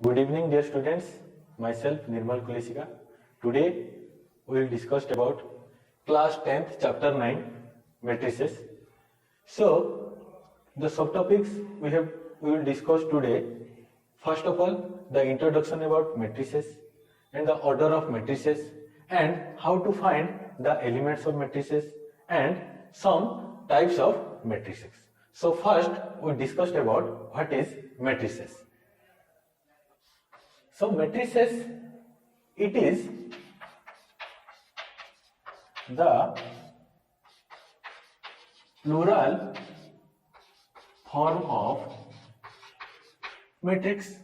Good evening, dear students. Myself Nirmal Kulesika. Today we will discuss about class 10th chapter 9 matrices. So the subtopics we will discuss today. First of all, the introduction about matrices and the order of matrices and how to find the elements of matrices and some types of matrices. So first we discussed about what is matrices. So matrices, it is the plural form of matrix.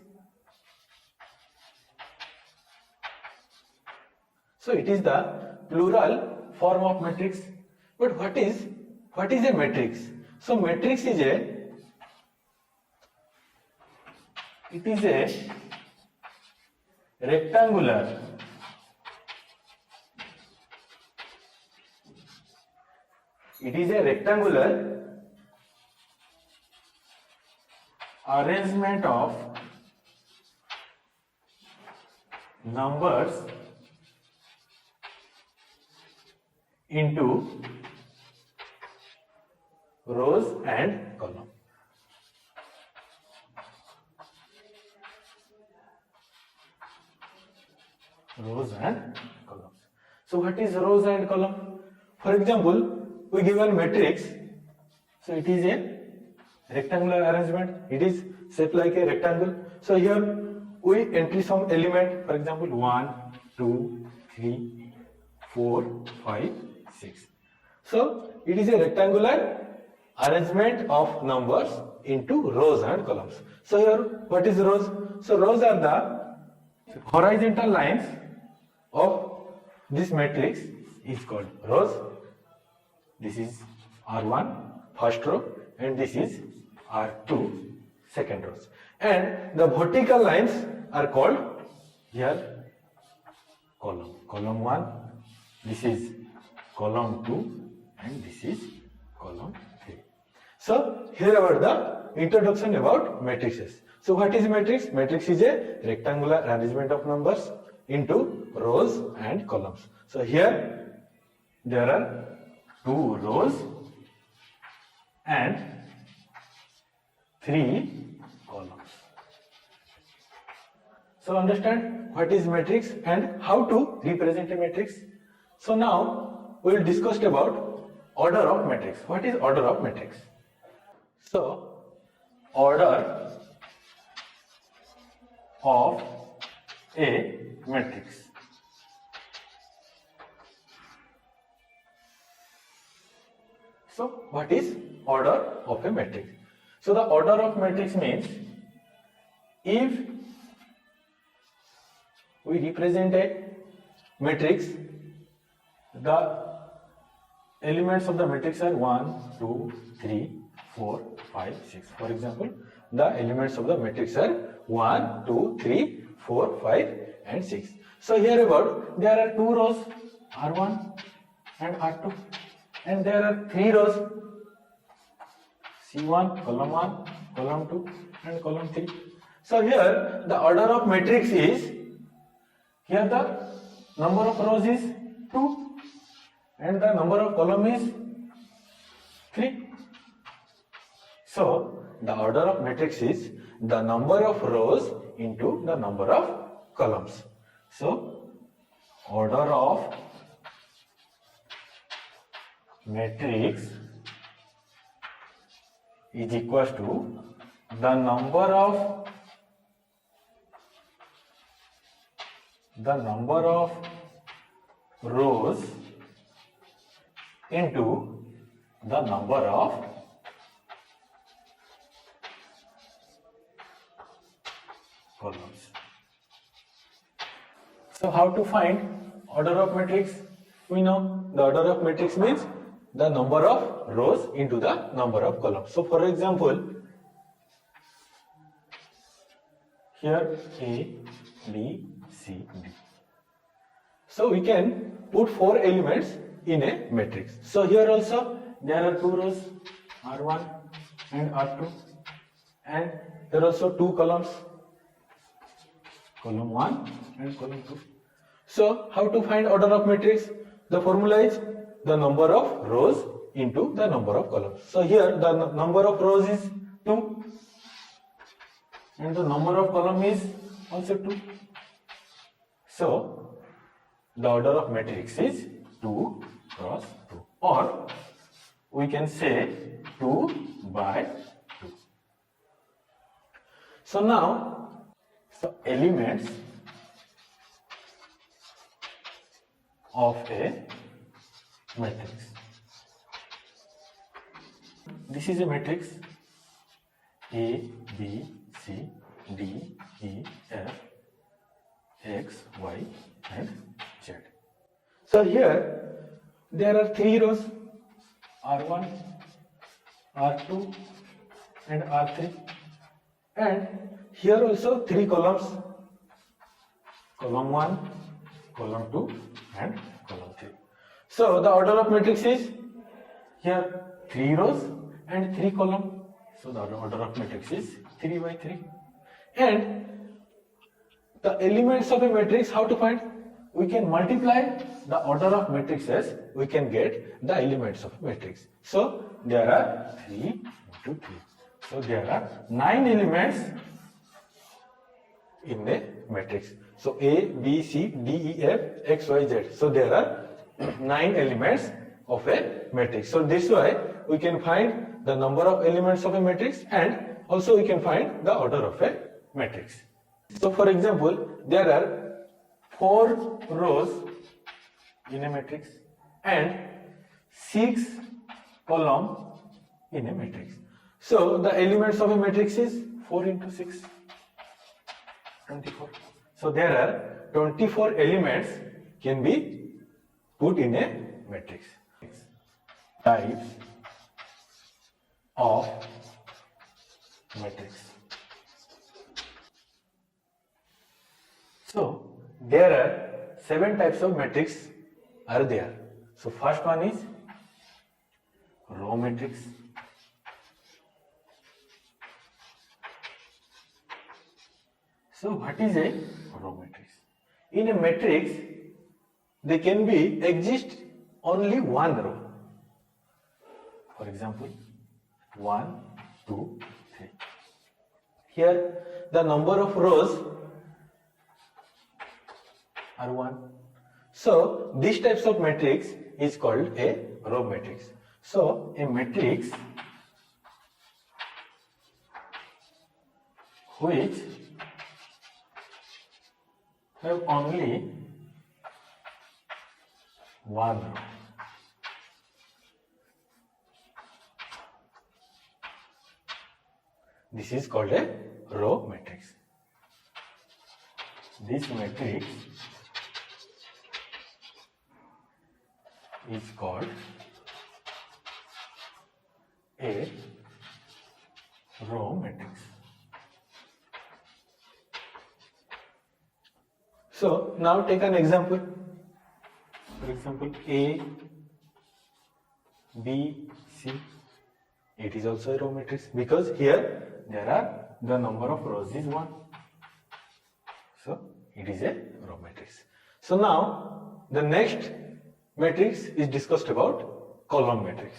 So it is the plural form of matrix. But what is a matrix? So matrix is a rectangular arrangement of numbers into rows and columns. Rows and columns. So what is rows and column? For example, we given matrix. So it is a rectangular arrangement. It is shaped like a rectangle. So here we enter some element. For example, 1, 2, 3, 4, 5, 6. So it is a rectangular arrangement of numbers into rows and columns. So here, what is rows? So rows are the horizontal lines of this matrix is called rows. This is R1 first row and this is R2 second rows. And the vertical lines are called here column. Column 1, this is column 2 and this is column 3. So here about the introduction about matrices. So what is matrix? Matrix is a rectangular arrangement of numbers into rows and columns. So here there are 2 rows and 3 columns. So understand what is matrix and how to represent a matrix. So now we will discuss about order of matrix. What is order of matrix? So order of a matrix. So what is order of a matrix? So the order of matrix means if we represent a matrix, the elements of the matrix are 1, 2, 3, 4, 5, 6. For example, the elements of the matrix are 1, 2, 3, 4, 5 and 6. So here about there are 2 rows R1 and R2 and there are 3 rows C1, column 1, column 2 and column 3. So here the order of matrix is, here the number of rows is 2 and the number of column is 3. So the order of matrix is the number of rows into the number of columns. So order of matrix is equals to the number of rows into the number of columns. So how to find order of matrix? We know the order of matrix means the number of rows into the number of columns. So for example, here A, B, C, D. So we can put 4 elements in a matrix. So here also there are 2 rows R1 and R2 and there are also 2 columns column 1 and column 2. So how to find order of matrix? The formula is the number of rows into the number of columns. So here the number of rows is 2 and the number of column is also 2. So the order of matrix is 2 cross 2, or we can say 2 by 2. So now, elements of a matrix. This is a matrix A, B, C, D, E, F, X, Y and Z. So here there are 3 rows, R1, R2 and R3, and here also 3 columns, column 1, column 2 and column 3. So the order of matrix is here 3 rows and 3 columns. So the order of matrix is 3 by 3. And the elements of a matrix, how to find? We can multiply the order of matrices, we can get the elements of a matrix. So there are 3 into 3. So there are 9 elements in a matrix. So A, B, C, D, E, F, X, Y, Z. So there are 9 elements of a matrix. So this way we can find the number of elements of a matrix and also we can find the order of a matrix. So for example, there are 4 rows in a matrix and 6 columns in a matrix. So the elements of a matrix is 4 into 6, 24. So there are 24 elements can be put in a matrix. Types of matrix. So there are 7 types of matrix are there. So first one is row matrix. So what is a row matrix? In a matrix, there can be exist only one row. For example, 1, 2, 3. Here the number of rows are 1. So these types of matrix is called a row matrix. So a matrix which have only one row. This is called a row matrix. This matrix is called a row matrix. So now take an example. For example, A, B, C. It is also a row matrix because here there are the number of rows is 1. So it is a row matrix. So now the next matrix is discussed about column matrix.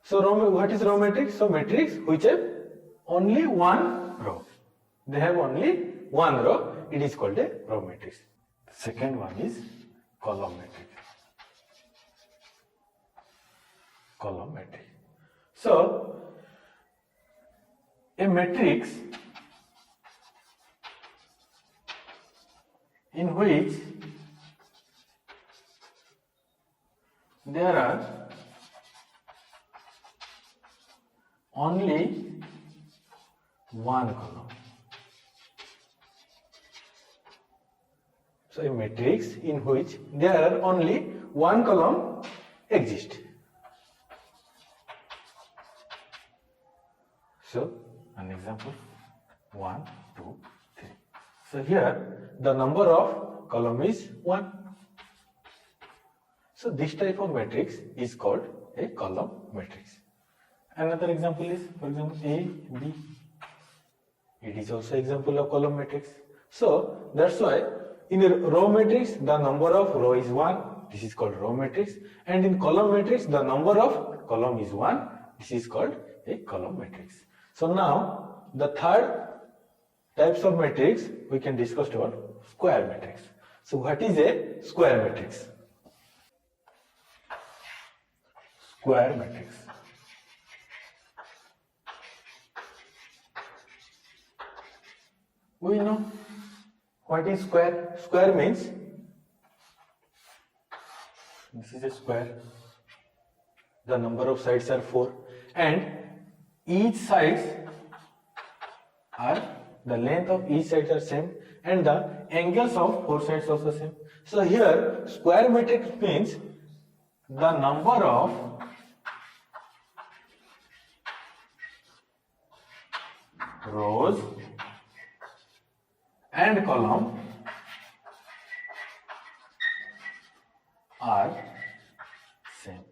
So what is row matrix? So matrix which have only one row. They have only one row. It is called a row matrix. The second one is column matrix. Column matrix. So a matrix in which there are only one column. So a matrix in which there are only one column exists. So an example 1, 2, 3. So here the number of column is 1. So this type of matrix is called a column matrix. Another example is, for example, A, B. It is also example of column matrix. So that's why in a row matrix the number of row is 1, this is called row matrix, and in column matrix the number of column is 1, this is called a column matrix. So now the third types of matrix we can discuss about square matrix. So what is a square matrix? Square matrix. We know what is square. Square means this is a square. The number of sides are 4 and each sides are the length of each side are same and the angles of 4 sides also same. So here square matrix means the number of rows and column are same.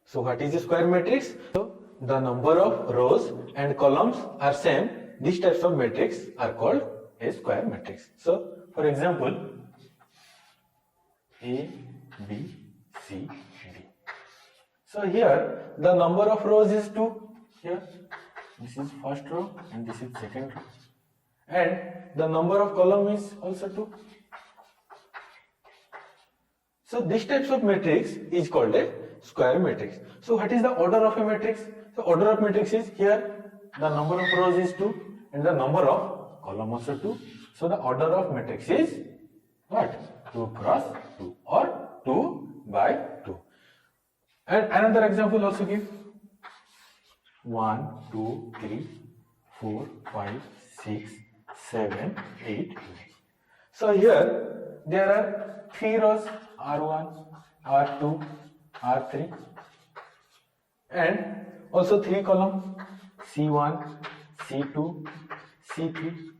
So what is a square matrix? So the number of rows and columns are same. These types of matrix are called a square matrix. So for example, A, B, C, D. So here the number of rows is 2. Here this is first row and this is second row. And the number of column is also 2. So this types of matrix is called a square matrix. So what is the order of a matrix? The order of matrix is here the number of rows is 2 and the number of column also 2. So the order of matrix is what? 2 cross 2 or 2 by 2. And another example also give 1, 2, 3, 4, 5, 6, 7, 8, 9. So here there are 3 rows R1, R2, R3 and also 3 columns C1, C2, C3.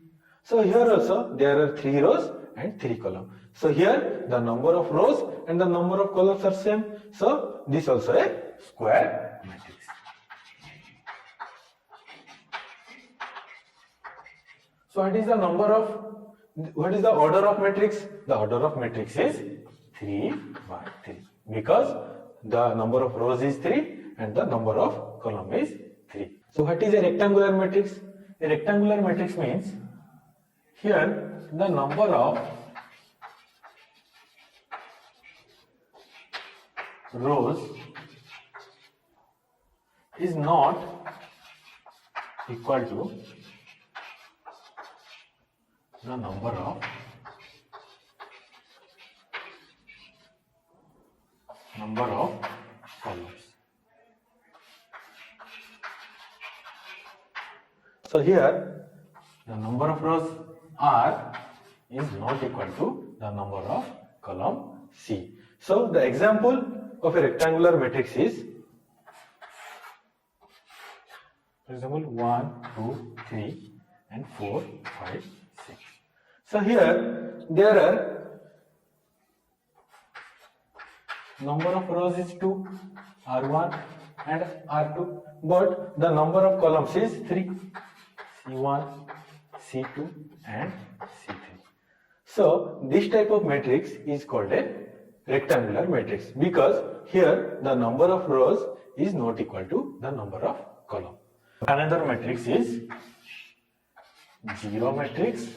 So here also there are 3 rows and 3 columns. So here the number of rows and the number of columns are same. So this also a square matrix. So what is the order of matrix? The order of matrix is 3 by 3 because the number of rows is 3 and the number of column is 3. So what is a rectangular matrix? A rectangular matrix means here the number of rows is not equal to the number of columns. So here the number of rows R is not equal to the number of column C. So the example of a rectangular matrix is, for example, 1, 2, 3 and 4, 5, 6. So here there are number of rows is 2, R1 and R2, but the number of columns is 3, C1, C2 and C3. So this type of matrix is called a rectangular matrix because here the number of rows is not equal to the number of columns. Another matrix is zero matrix,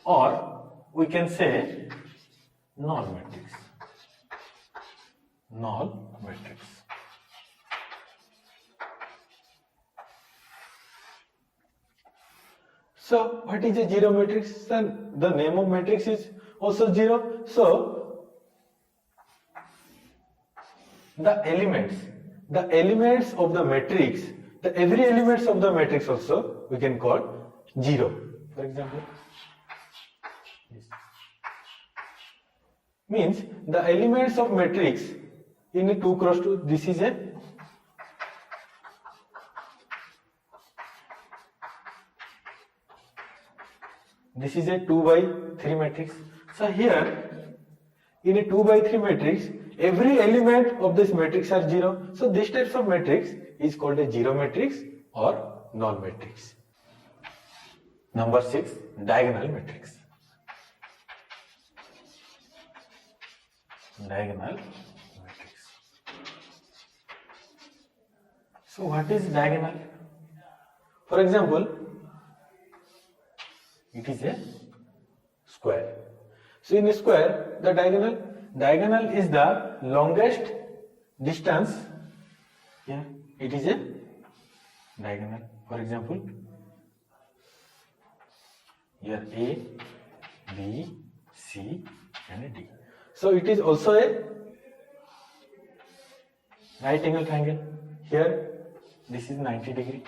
or we can say null matrix. Null matrix. So what is a zero matrix? Then the name of matrix is also zero. So the elements of the matrix, every elements of the matrix also we can call zero. For example, this means the elements of matrix in a 2 cross 2, this is a This is a 2 by 3 matrix. So here, in a 2 by 3 matrix, every element of this matrix are 0. So this types of matrix is called a zero matrix, or null matrix. Number 6, diagonal matrix. Diagonal matrix. So what is diagonal? For example, it is a square. So in a square, the diagonal is the longest distance. Here it is a diagonal. For example, here A, B, C and a D. So it is also a right angle triangle. Here this is 90 degree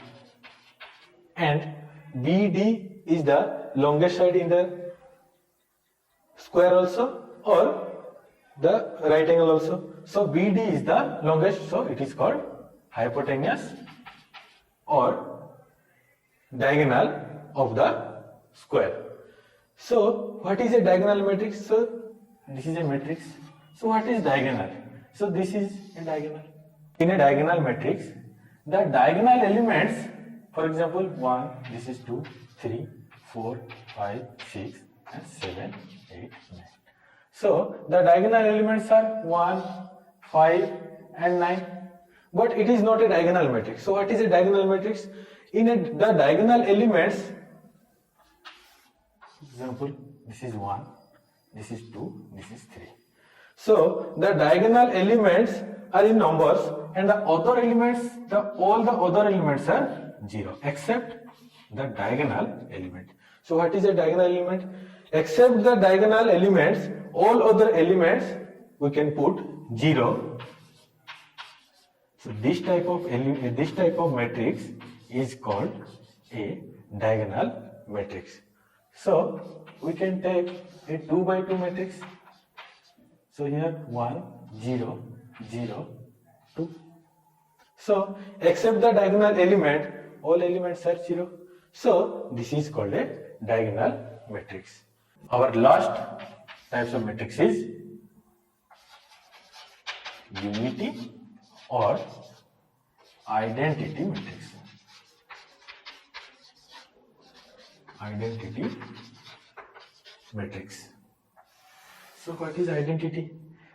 and BD is the longest side in the square also or the right angle also. So BD is the longest, so it is called hypotenuse or diagonal of the square. So what is a diagonal matrix? So this is a matrix. So what is diagonal? So this is a diagonal. In a diagonal matrix, the diagonal elements, for example 1, this is 2, 3, 4, 5, 6 and 7, 8, 9. So the diagonal elements are 1, 5 and 9. But it is not a diagonal matrix. So what is a diagonal matrix? The diagonal elements, for example, this is 1, this is 2, this is 3. So the diagonal elements are in numbers and the other elements, all the other elements are 0 except the diagonal element. So what is a diagonal element? Except the diagonal elements, all other elements we can put 0. So this type of matrix is called a diagonal matrix. So we can take a 2 by 2 matrix. So here 1, 0, 0, 2. So except the diagonal element, all elements are 0. So this is called a diagonal matrix. Our last types of matrix is unity or identity matrix. Identity matrix. So what is identity?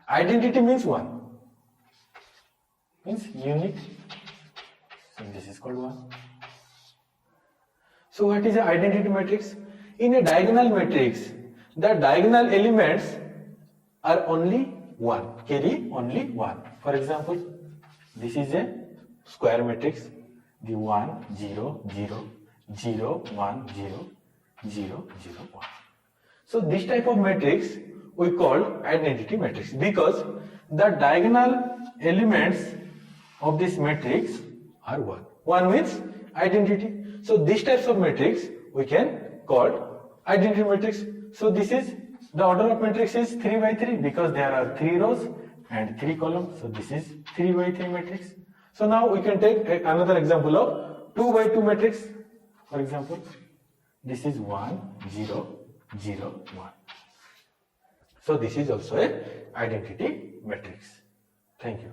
Identity means 1. Means unit. So this is called 1. So what is an identity matrix? In a diagonal matrix, the diagonal elements are only 1, carry only 1. For example, this is a square matrix, the 1, 0, 0, 0, 1, 0, 0, 0, 1. So this type of matrix we call identity matrix because the diagonal elements of this matrix are 1. 1 means identity. So these types of matrix we can call identity matrix. So this is the order of matrix is 3 by 3 because there are 3 rows and 3 columns. So this is 3 by 3 matrix. So now we can take another example of 2 by 2 matrix. For example, this is 1, 0, 0, 1. So this is also a identity matrix. Thank you.